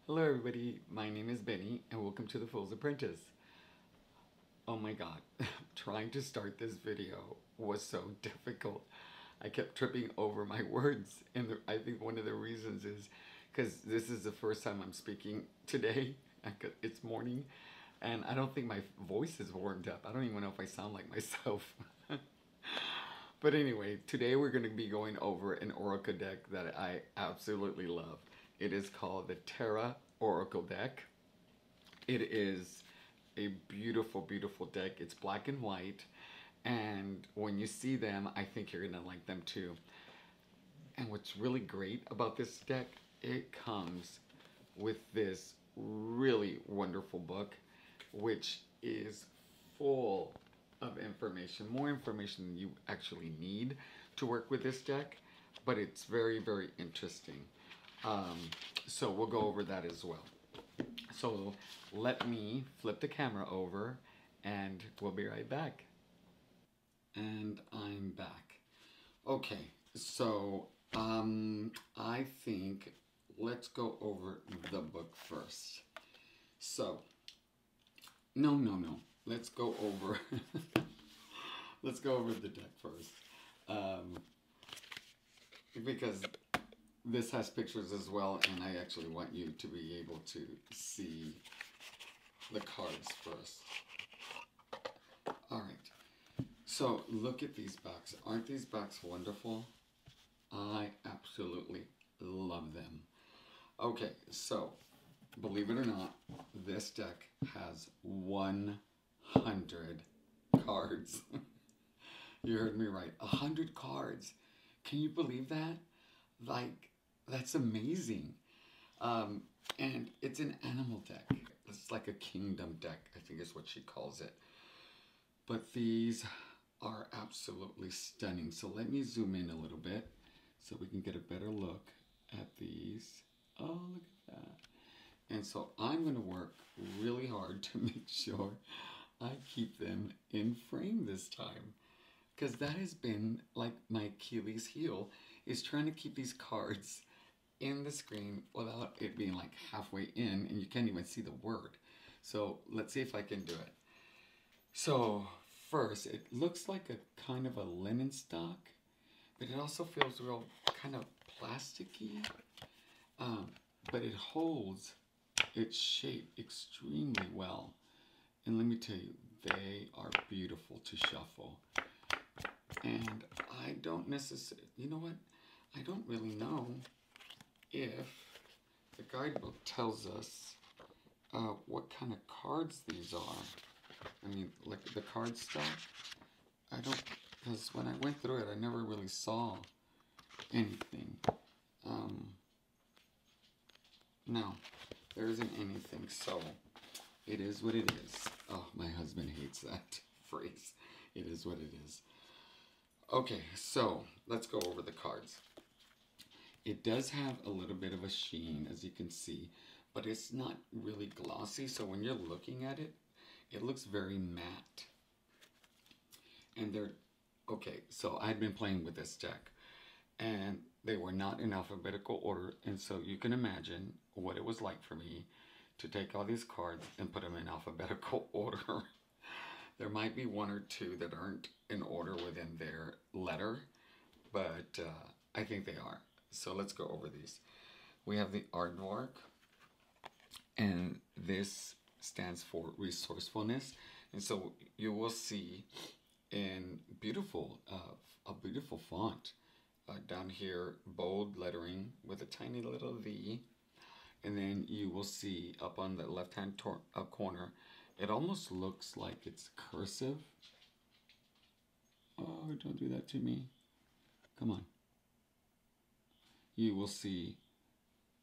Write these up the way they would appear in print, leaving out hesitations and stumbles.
Hello everybody, my name is Benny and welcome to the Fool's Apprentice. Oh my god, trying to start this video was so difficult. I kept tripping over my words and I think one of the reasons is because this is the first time I'm speaking today. It's morning and I don't think my voice is warmed up. I don't even know if I sound like myself. But anyway, today we're going to be going over an Oracle deck that I absolutely love. It is called the Terra Oracle Deck. It is a beautiful, beautiful deck. It's black and white, and when you see them, I think you're going to like them too. And what's really great about this deck, it comes with this really wonderful book, which is full of information, more information than you actually need to work with this deck, but it's very, very interesting. So we'll go over that as well. So let me flip the camera over and we'll be right back. And I'm back. Okay, so I think let's go over the book first. So, no. Let's go over let's go over the deck first. Because this has pictures as well, and I actually want you to be able to see the cards first. Alright, so look at these backs. Aren't these backs wonderful? I absolutely love them. Okay, so believe it or not, this deck has 100 cards. You heard me right, 100 cards. Can you believe that? Like, that's amazing. And it's an animal deck. It's like a kingdom deck, I think is what she calls it. But these are absolutely stunning. So let me zoom in a little bit so we can get a better look at these. Oh, look at that. And so I'm going to work really hard to make sure I keep them in frame this time. Because that has been like my Achilles heel, is trying to keep these cards in the screen without it being like halfway in and you can't even see the word. So let's see if I can do it. So first, it looks like a kind of a linen stock, but it also feels real kind of plasticky. But it holds its shape extremely well. And let me tell you, they are beautiful to shuffle. And I don't necessarily, you know what? I don't really know if the guidebook tells us what kind of cards these are. I mean, like the card stock. I don't, because when I went through it, I never really saw anything. No, there isn't anything, so it is what it is. Oh, my husband hates that phrase. It is what it is. Okay, so let's go over the cards. It does have a little bit of a sheen, as you can see, but it's not really glossy, so when you're looking at it, it looks very matte. And they're, okay, so I've been playing with this deck, and they were not in alphabetical order, and so you can imagine what it was like for me to take all these cards and put them in alphabetical order. There might be one or two that aren't in order within their letter, but I think they are. So let's go over these. We have the aardvark, and this stands for resourcefulness. And so you will see in beautiful, a beautiful font down here, bold lettering with a tiny little V. And then you will see up on the left-hand corner, it almost looks like it's cursive. Oh, don't do that to me. Come on. You will see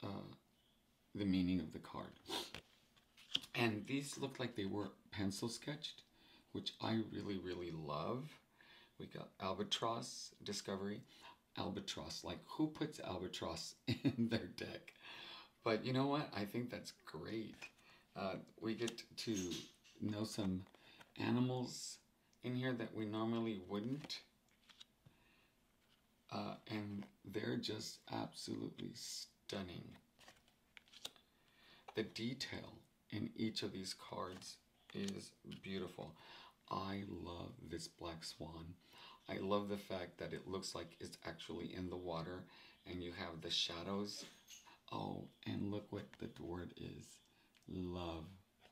the meaning of the card. And these look like they were pencil sketched, which I really, really love. We got albatross, discovery, albatross. Like, who puts albatross in their deck? But you know what? I think that's great. We get to know some animals in here that we normally wouldn't. And they're just absolutely stunning. the detail in each of these cards is beautiful. I love this black swan. I love the fact that it looks like it's actually in the water and you have the shadows. Oh, and look what the word is. Love.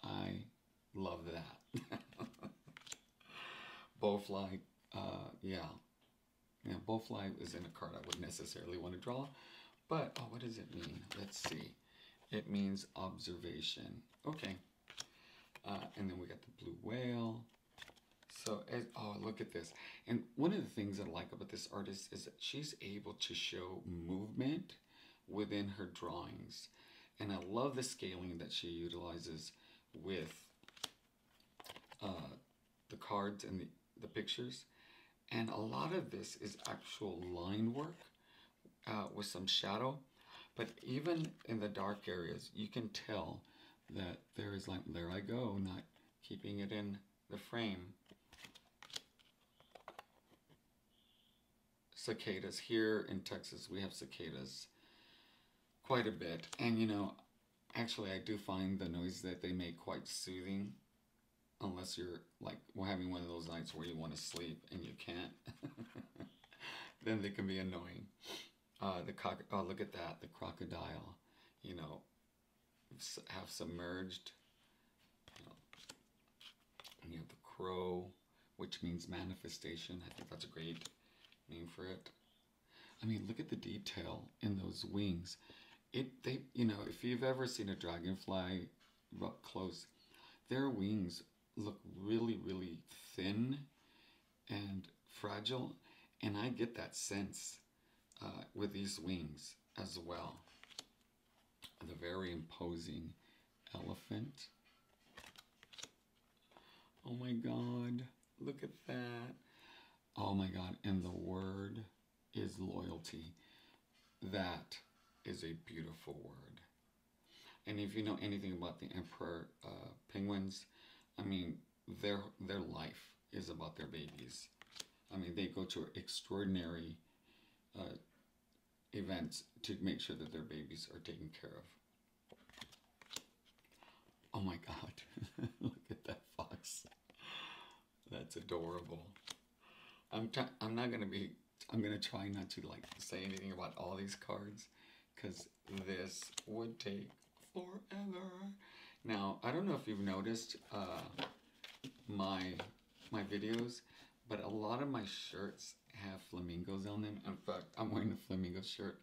I love that. Bowfly, yeah. Yeah, Bowfly isn't a card I would necessarily want to draw. But, oh, what does it mean? Let's see. It means observation. Okay. And then we got the blue whale. So, oh, look at this. And one of the things I like about this artist is that she's able to show movement within her drawings. And I love the scaling that she utilizes with the cards and the pictures. And a lot of this is actual line work with some shadow. But even in the dark areas, you can tell that there is like, there I go, not keeping it in the frame. Cicadas. Here in Texas, we have cicadas quite a bit. And you know, actually I do find the noise that they make quite soothing. Unless you're like, we're having one of those nights where you want to sleep and you can't. Then they can be annoying. Oh, look at that. The crocodile, you know, half submerged. You know, and you have the crow, which means manifestation. I think that's a great name for it. I mean, look at the detail in those wings. You know, if you've ever seen a dragonfly up close, their wings look really, really thin and fragile, and I get that sense with these wings as well. The very imposing elephant. Oh my God, look at that. Oh my God, and the word is loyalty. That is a beautiful word. And if you know anything about the emperor penguins, I mean, their life is about their babies. I mean, they go to extraordinary events to make sure that their babies are taken care of. Oh my God, look at that fox. That's adorable. I'm gonna try not to like say anything about all these cards because this would take forever. Now, I don't know if you've noticed my videos, but a lot of my shirts have flamingos on them. In fact, I'm wearing a flamingo shirt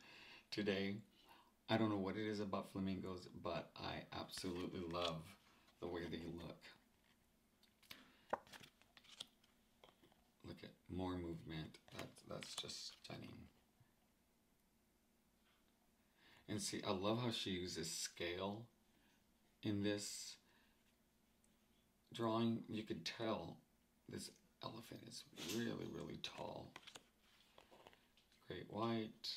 today. I don't know what it is about flamingos, but I absolutely love the way they look. Look at more movement. That's just stunning. And see, I love how she uses scale in this drawing. You could tell this elephant is really, really tall. Great white.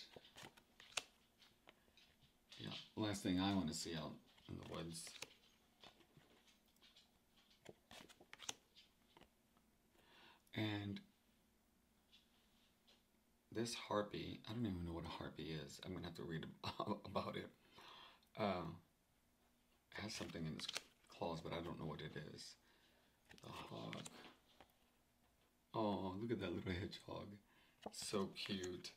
Yeah, last thing I want to see out in the woods. And this harpy, I don't even know what a harpy is. I'm going to have to read about it. It has something in its claws, but I don't know what it is. The hog. Oh, look at that little hedgehog. So cute.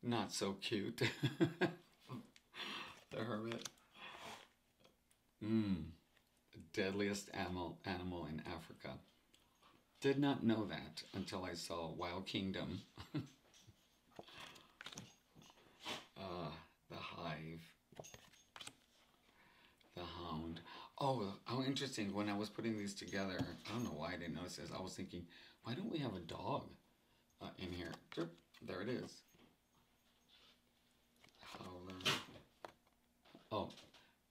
Not so cute. The hermit. Deadliest animal in Africa. Did not know that until I saw Wild Kingdom. The hive. The hound. Oh, how interesting. When I was putting these together, I don't know why I didn't notice this. I was thinking, why don't we have a dog in here? There it is. Howler. Oh,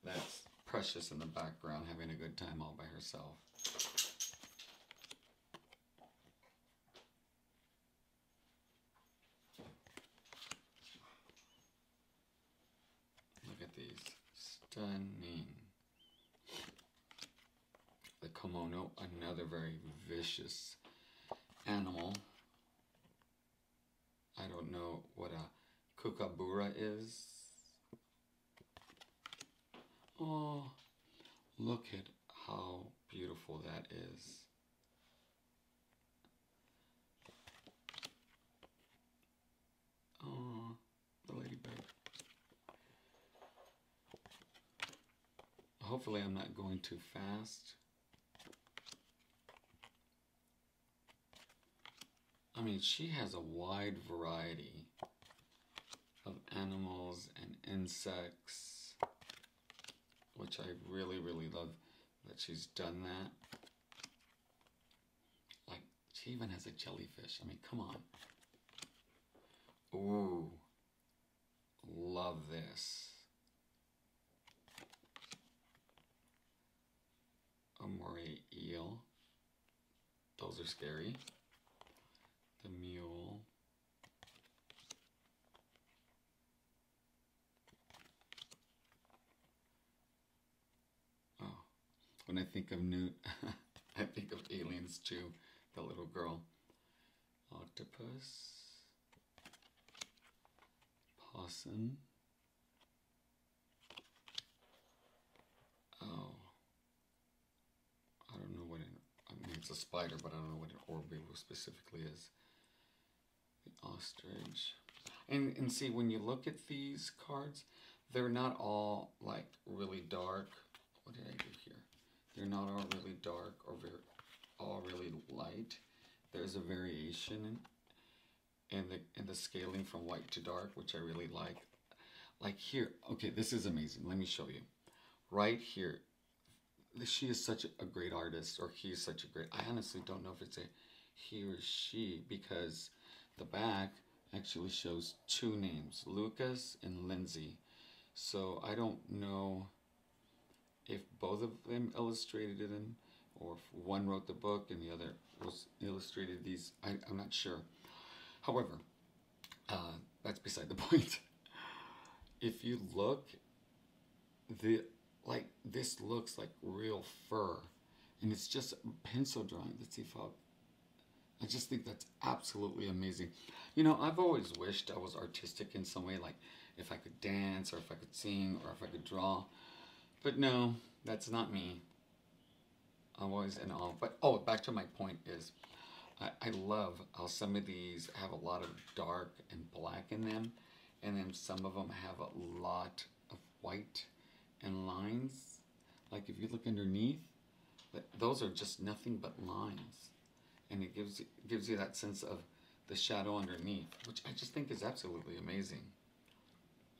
that's Precious in the background having a good time all by herself. Look at these. Stunning. The kimono, another very vicious animal. I don't know what a kookaburra is. Oh, look at how beautiful that is. Oh, the ladybug. Hopefully I'm not going too fast. I mean, she has a wide variety of animals and insects, which I really, really love that she's done that. Like, she even has a jellyfish. I mean, come on. Ooh, love this. A moray eel. Those are scary. The mule. Oh, when I think of Newt, I think of aliens too. The little girl. Octopus. Possum. Oh. I don't know what I mean, it's a spider, but I don't know what an orbeal specifically is. The ostrich. And see, when you look at these cards, they're not all like really dark. What did I do here? They're not all really dark or all really light. There's a variation in the scaling from white to dark, which I really like. Like here, okay, this is amazing. Let me show you. Right here, she is such a great artist, or he is such a great, I honestly don't know if it's a he or she, because the back actually shows two names, Lucas and Lindsay. So I don't know if both of them illustrated it in, or if one wrote the book and the other was illustrated these. I'm not sure. However, that's beside the point. If you look, this looks like real fur, and it's just pencil drawing. Let's see if I just think that's absolutely amazing. You know, I've always wished I was artistic in some way, like if I could dance, or if I could sing, or if I could draw. But no, that's not me. I'm always in awe. But oh, back to my point is, I love how some of these have a lot of dark and black in them, and then some of them have a lot of white and lines. Like if you look underneath, those are just nothing but lines, and it gives you that sense of the shadow underneath, which I just think is absolutely amazing.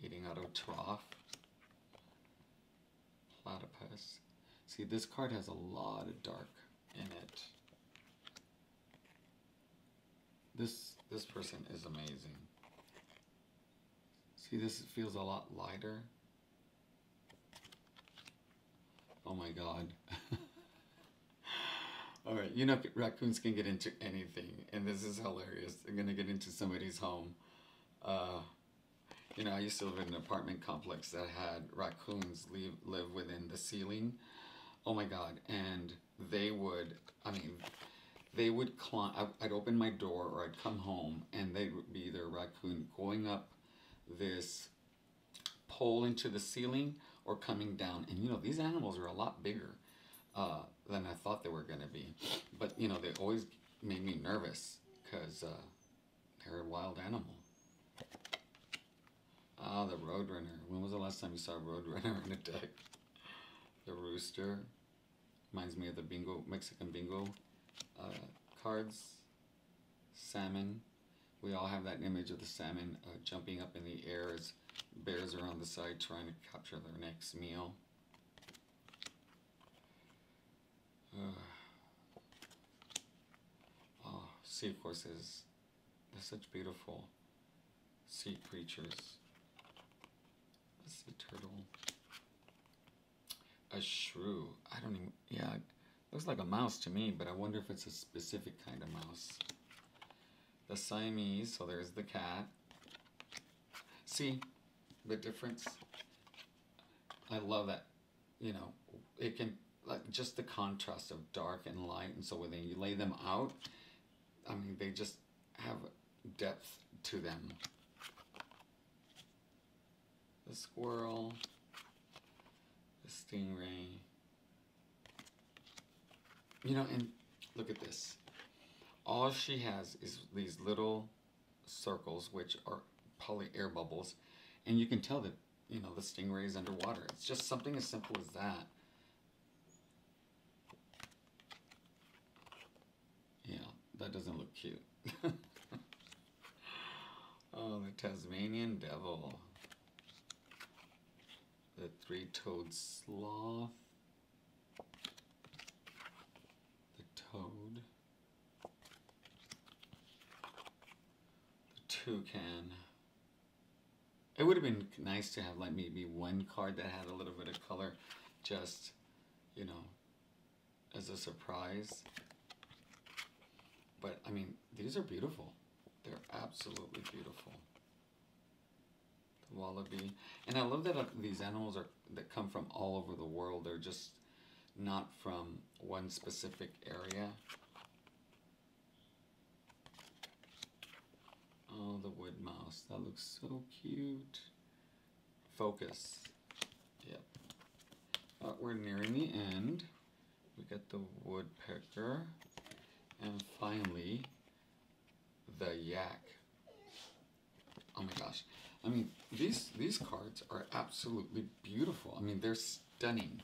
Eating out of a trough. Platypus. See, this card has a lot of dark in it. This person is amazing. See, this feels a lot lighter. Oh my God. All right, you know, raccoons can get into anything, and this is hilarious. They're gonna get into somebody's home. You know, I used to live in an apartment complex that had raccoons live within the ceiling. Oh my God, and they would, I mean, they would climb. I'd open my door, or I'd come home, and they would be either a raccoon going up this pole into the ceiling or coming down. And you know, these animals are a lot bigger than I thought they were going to be. But you know, they always made me nervous because they're a wild animal. Ah, the Roadrunner. When was the last time you saw a Roadrunner in a deck? The Rooster. Reminds me of the bingo, Mexican bingo cards. Salmon. We all have that image of the salmon jumping up in the air as bears are on the side trying to capture their next meal. Oh, sea, of course, they're such beautiful sea creatures. A sea turtle. A shrew. I don't even, yeah, it looks like a mouse to me, but I wonder if it's a specific kind of mouse. The Siamese, so there's the cat. See the difference? I love that, you know, it can, like, just the contrast of dark and light, and so when you lay them out, I mean, they just have depth to them. The squirrel, the stingray. You know, and look at this. All she has is these little circles, which are poly air bubbles, and you can tell that, you know, the stingray is underwater. It's just something as simple as that. Yeah, that doesn't look cute. Oh, the Tasmanian devil. The three-toed sloth. The toad. The toucan. It would have been nice to have like maybe one card that had a little bit of color, just, you know, as a surprise. But I mean, these are beautiful. They're absolutely beautiful. The wallaby. And I love that these animals are that come from all over the world. They're just not from one specific area. Oh, the wood mouse. That looks so cute. Focus. Yep. We're nearing the end. We got the woodpecker. And finally, the yak. Oh my gosh. I mean, these cards are absolutely beautiful. I mean, they're stunning.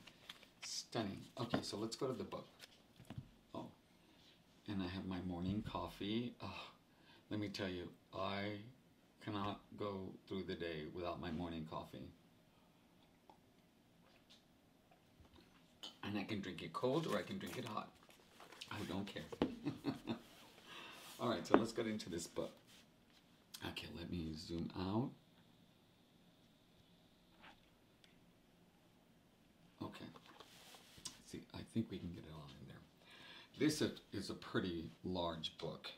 Stunning. Okay, so let's go to the book. Oh, and I have my morning coffee. Oh, let me tell you, I cannot go through the day without my morning coffee. And I can drink it cold or I can drink it hot. I don't care. All right, so let's get into this book. Okay, let me zoom out. Okay. See, I think we can get it on in there. This is a pretty large book,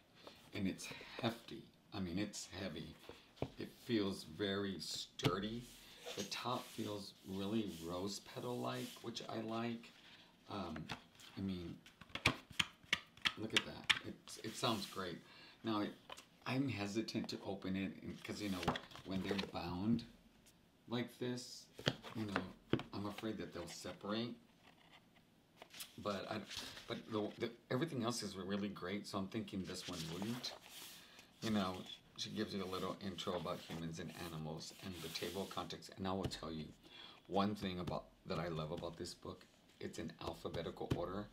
and it's hefty. I mean, it's heavy. It feels very sturdy. The top feels really rose petal-like, which I like. I mean, look at that. It sounds great. Now, I'm hesitant to open it because, you know, when they're bound like this, you know, I'm afraid that they'll separate. But everything else is really great, so I'm thinking this one wouldn't. You know, she gives you a little intro about humans and animals and the table of contents. And I will tell you one thing that I love about this book. It's in alphabetical order,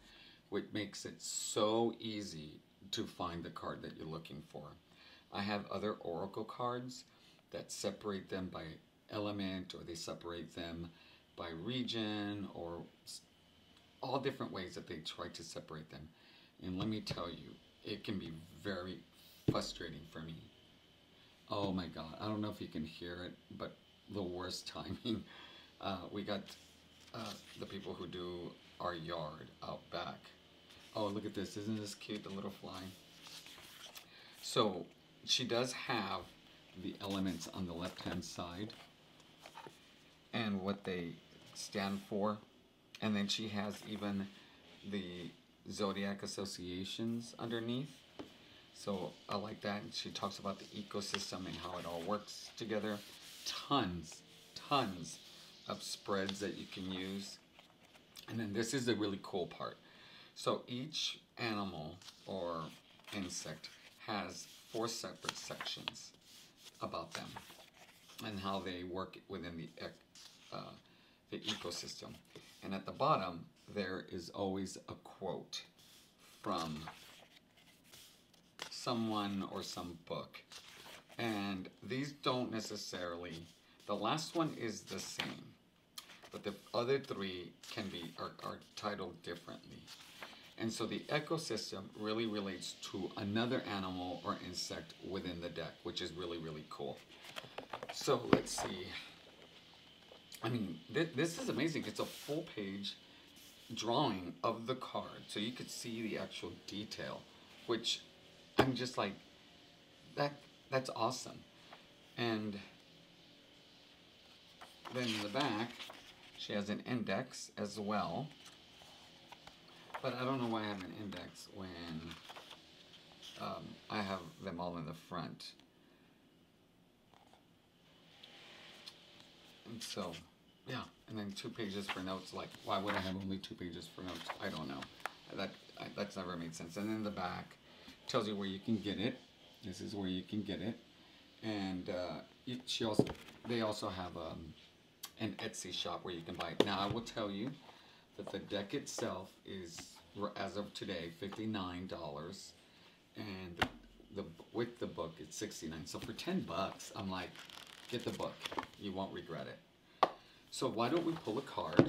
which makes it so easy to find the card that you're looking for. I have other oracle cards that separate them by element, or they separate them by region, or all different ways that they try to separate them. And let me tell you, it can be very frustrating for me. Oh my God, I don't know if you can hear it, but the worst timing. We got the people who do our yard out back. Oh, look at this. Isn't this cute, the little fly? So she does have the elements on the left-hand side and what they stand for. And then she has even the zodiac associations underneath. So I like that. She talks about the ecosystem and how it all works together. Tons of spreads that you can use. And then this is the really cool part. So each animal or insect has 4 separate sections about them and how they work within the ecosystem. And at the bottom, there is always a quote from someone or some book. And these don't necessarily, the last one is the same, but the other 3 are titled differently. And so the ecosystem really relates to another animal or insect within the deck, which is really, really cool. So let's see. I mean, this is amazing. It's a full page drawing of the card, so you could see the actual detail, which I'm just like, that's awesome. And then in the back, she has an index as well. But I don't know why I have an index when I have them all in the front. And so, Yeah, and then 2 pages for notes. Like, why would I have only 2 pages for notes? I don't know. That's never made sense. And then the back tells you where you can get it. This is where you can get it. And they also have an Etsy shop where you can buy it. Now, I will tell you that the deck itself is, as of today, $59, and with the book it's 69. So for $10, I'm like, get the book. You won't regret it. So why don't we pull a card?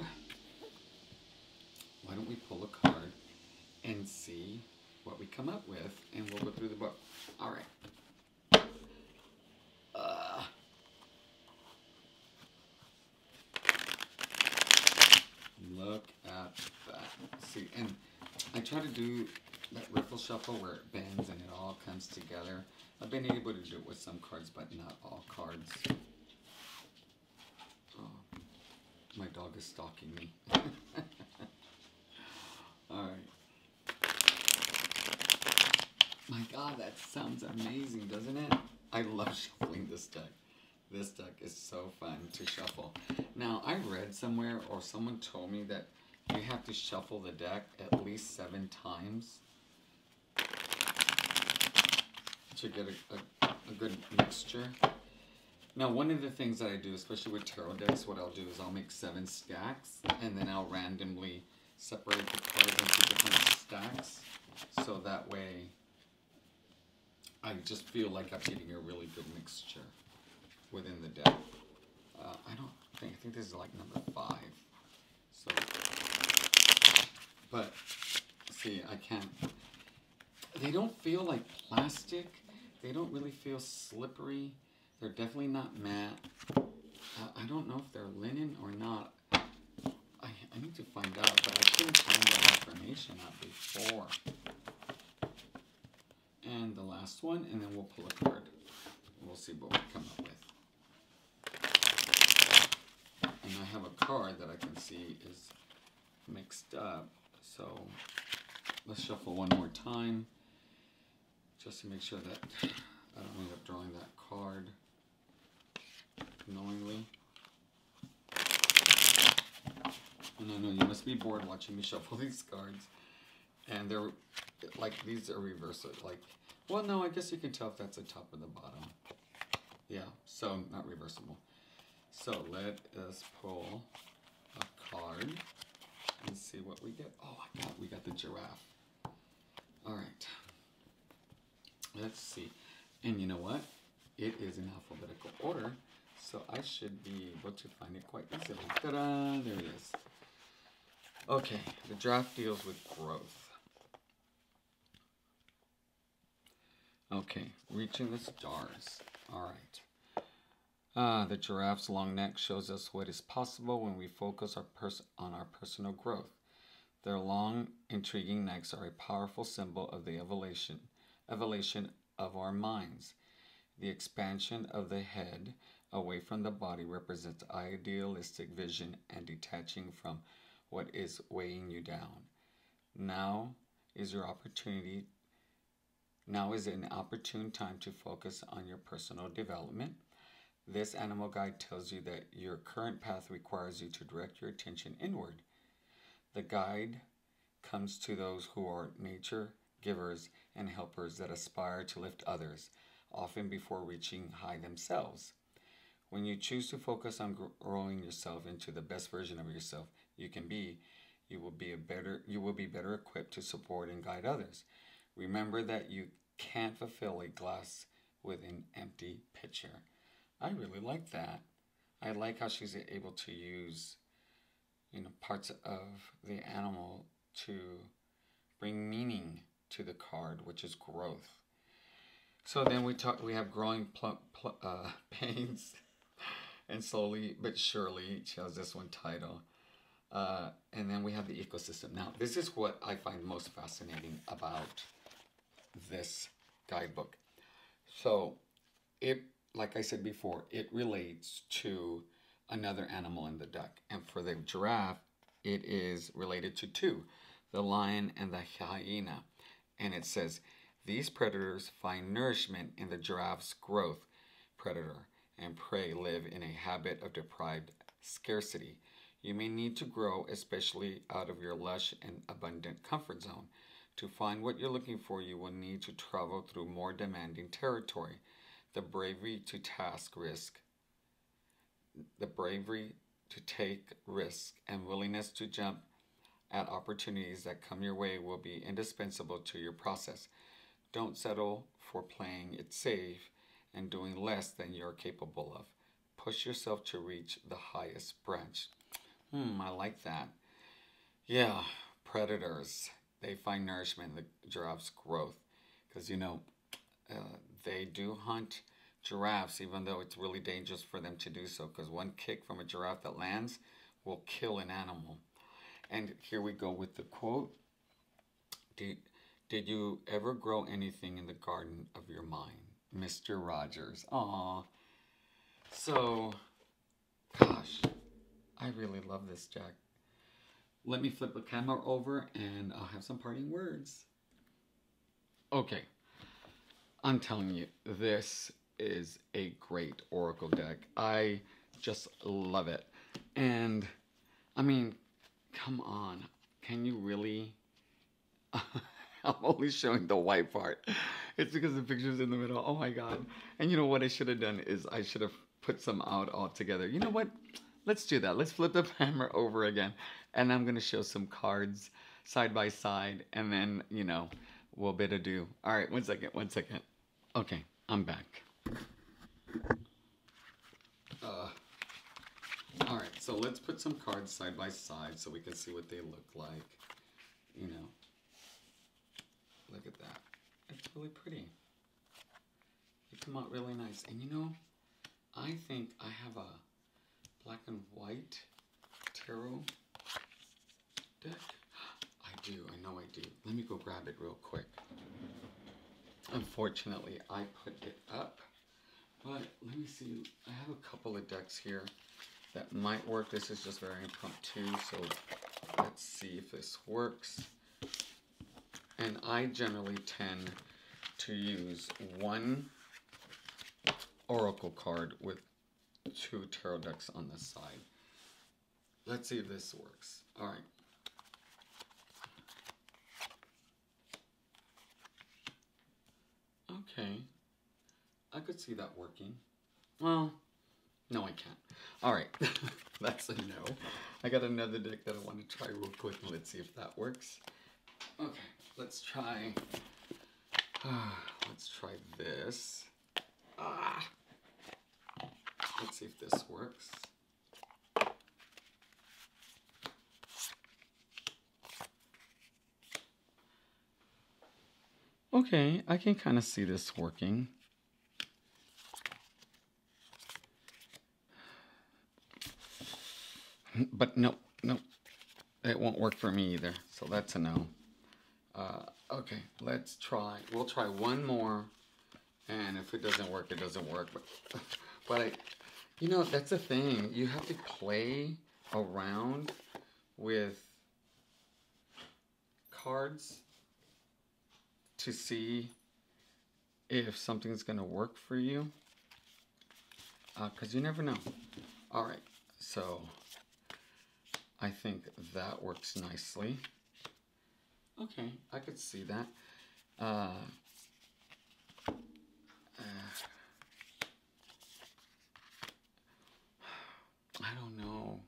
Why don't we pull a card and see what we come up with, and we'll go through the book. All right. Look at that. See, and I try to do that riffle shuffle where it bends and it all comes together. I've been able to do it with some cards, but not all cards. Oh, my dog is stalking me. Alright. My God, that sounds amazing, doesn't it? I love shuffling this deck. This deck is so fun to shuffle. Now, I read somewhere, or someone told me, that you have to shuffle the deck at least 7 times to get a good mixture. Now, one of the things that I do, especially with tarot decks, what I'll do is I'll make 7 stacks, and then I'll randomly separate the cards into different stacks, so that way I just feel like I'm getting a really good mixture within the deck. I think this is like number 5. So, but see, I can't. They don't feel like plastic. They don't really feel slippery. They're definitely not matte. I don't know if they're linen or not. I need to find out, but I couldn't find that information out before. And the last one, and then we'll pull a card. We'll see what we come up with. And I have a card that I can see is mixed up. So let's shuffle one more time, just to make sure that I don't end up drawing that card knowingly. And I know you must be bored watching me shuffle these cards. And they're, like, these are reversed. Like, well, no, I guess you can tell if that's the top or the bottom. Yeah, so not reversible. So let us pull a card and see what we get. Oh, we got the giraffe. All right. Let's see. And you know what? It is in alphabetical order, so I should be able to find it quite easily. Ta-da! There it is. Okay, the giraffe deals with growth. Okay, reaching the stars. All right. The giraffe's long neck shows us what is possible when we focus on our personal growth. Their long, intriguing necks are a powerful symbol of the evolution of our minds. The expansion of the head away from the body represents idealistic vision and detaching from what is weighing you down. Now is an opportune time to focus on your personal development. This animal guide tells you that your current path requires you to direct your attention inward. The guide comes to those who are nature givers and helpers that aspire to lift others, often before reaching high themselves. When you choose to focus on growing yourself into the best version of yourself you can be, you will be better equipped to support and guide others. Remember that you can't fulfill a glass with an empty pitcher. I really like that. I like how she's able to use, parts of the animal to bring meaning to the card, which is growth. So then we have growing pains, and slowly but surely, she has this one title. And then we have the ecosystem. Now, this is what I find most fascinating about this guidebook. So, like I said before, it relates to another animal in the deck. And for the giraffe, it is related to 2, the lion and the hyena. And it says, these predators find nourishment in the giraffe's growth. Predator and prey live in a habit of deprived scarcity. You may need to grow, especially out of your lush and abundant comfort zone. To find what you're looking for, you will need to travel through more demanding territory. The bravery to take risk and willingness to jump at opportunities that come your way will be indispensable to your process. Don't settle for playing it safe and doing less than you're capable of. Push yourself to reach the highest branch. I like that. Yeah, predators. They find nourishment in the giraffe's growth. Because, they do hunt giraffes, even though it's really dangerous for them to do so. Because one kick from a giraffe that lands will kill an animal. And here we go with the quote. Did you ever grow anything in the garden of your mind? Mr. Rogers. Aw. So, gosh, I really love this deck. Let me flip the camera over and I'll have some parting words. Okay. I'm telling you, this is a great Oracle deck. I just love it. And, I mean, come on. Can you really? I'm only showing the white part. It's because the picture's in the middle. Oh my god. And you know what I should have done is I should have put some out all together. You know what? Let's do that. Let's flip the camera over again. And I'm going to show some cards side by side. And then, we'll bid adieu. All right, one second. Okay, I'm back. All right, so let's put some cards side by side so we can see what they look like. Look at that. It's really pretty. They come out really nice. And I think I have a black and white tarot deck. I do. I know I do. Let me go grab it real quick. Unfortunately, I put it up. But let me see. I have a couple of decks here that might work. This is just very impromptu. So let's see if this works. And I generally tend to use one oracle card with 2 tarot decks on this side. Let's see if this works. All right. Okay. I could see that working. Well, no, I can't. All right. That's a no. I got another deck that I want to try real quick. Let's see if that works. Okay. Let's try this. Let's see if this works. Okay, I can kind of see this working. But no, it won't work for me either. So that's a no. Okay, let's try. We'll try one more, and if it doesn't work, it doesn't work. But that's the thing. You have to play around with cards to see if something's gonna work for you, because you never know. All right, so I think that works nicely. Okay, I could see that. I don't know.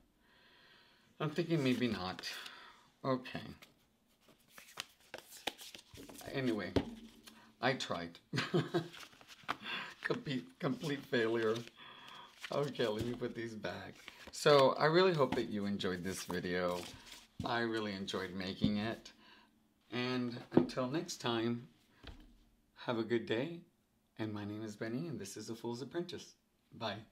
I'm thinking maybe not. Okay. Anyway, I tried. Complete failure. Okay, let me put these back. So, I really hope that you enjoyed this video. I really enjoyed making it. And until next time, have a good day. And my name is Benny, and this is The Fool's Apprentice. Bye.